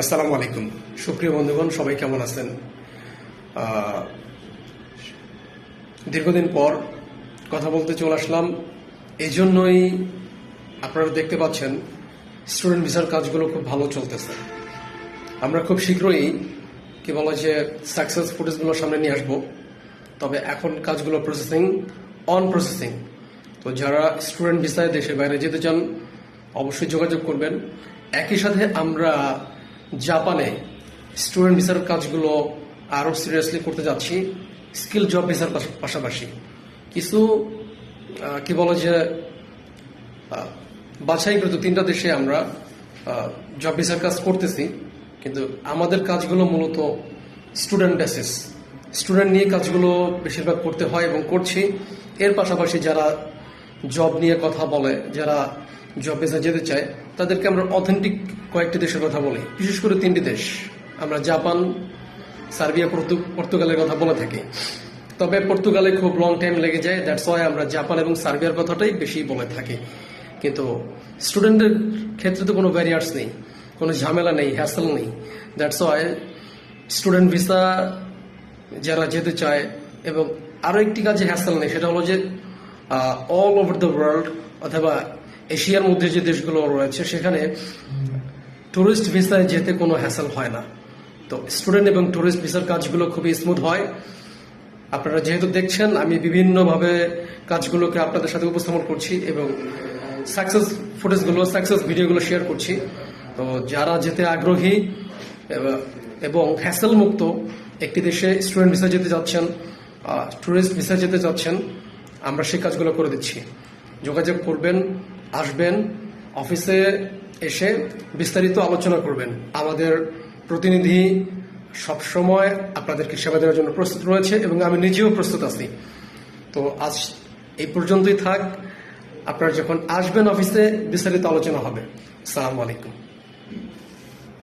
আসসালামু আলাইকুম। সুপ্রিয় বন্ধুগণ, সবাই কেমন আছেন? দীর্ঘদিন পর কথা বলতে চলে আসলাম। এই জন্যই আপনারা দেখতে পাচ্ছেন স্টুডেন্ট ভিসার কাজগুলো খুব ভালো চলতেছে। আমরা খুব শীঘ্রই কি বলা যে সাকসেস ফুটেজগুলো সামনে নিয়ে আসবো। তবে এখন কাজগুলো প্রসেসিং। তো যারা স্টুডেন্ট ভিসায় দেশের বাইরে যেতে চান অবশ্যই যোগাযোগ করবেন। একই সাথে আমরা জাপানে স্টুডেন্ট ভিসার কাজগুলো আরো সিরিয়াসলি করতে যাচ্ছি, স্কিল জব ভিসার পাশাপাশি কিছু কি বলা যে বাছাইকৃত 3টা দেশে আমরা জব ভিসার কাজ করতেছি। কিন্তু আমাদের কাজগুলো মূলত স্টুডেন্ট নিয়ে কাজগুলো বেশিরভাগ করতে হয় এবং করছি। এর পাশাপাশি যারা জব নিয়ে কথা বলে, যারা জব ভিসা যেতে চায়, তাদেরকে আমরা অথেন্টিক কয়েকটি দেশের কথা বলি, বিশেষ করে 3টি দেশ। আমরা জাপান, সার্বিয়া, পর্তুগালের কথা বলে থাকি। তবে পর্তুগালে খুব লং টাইম লেগে যায়, দ্যাটস ওয়াই আমরা জাপান এবং সার্বিয়ার কথাটাই বেশি বলে থাকি। কিন্তু স্টুডেন্টের ক্ষেত্রে তো কোনো ব্যারিয়ার্স নেই, কোনো ঝামেলা নেই, হ্যাসেল নেই। দ্যাটস ওয়াই স্টুডেন্ট ভিসা যারা যেতে চায়, এবং আরো একটি কাজে হ্যাসেল নেই, সেটা হলো যে অল ওভার দ্য ওয়ার্ল্ড অথবা এশিয়ার মধ্যে যে দেশগুলো রয়েছে সেখানে টুরিস্ট ভিসায় যেতে কোনো হ্যাসেল হয় না। তো স্টুডেন্ট এবং টুরিস্ট ভিসার কাজগুলো খুবই স্মুথ হয়। আপনারা যেহেতু দেখছেন, আমি বিভিন্নভাবে কাজগুলোকে আপনাদের সাথে উপস্থাপন করছি এবং সাকসেস ভিডিওগুলো শেয়ার করছি। তো যারা যেতে আগ্রহী এবং হ্যাসেল মুক্ত একটি দেশে স্টুডেন্ট ভিসা যেতে যাচ্ছেন, টুরিস্ট ভিসা যেতে যাচ্ছেন, আমরা সেই কাজগুলো করে দিচ্ছি। যোগাযোগ করবেন, আসবেন, অফিসে এসে বিস্তারিত আলোচনা করবেন। আমাদের প্রতিনিধি সবসময় আপনাদেরকে সেবা দেওয়ার জন্য প্রস্তুত রয়েছে এবং আমি নিজেও প্রস্তুত আছি। তো আজ এই পর্যন্তই থাক। আপনারা যখন আসবেন অফিসে বিস্তারিত আলোচনা হবে। আসসালামু আলাইকুম।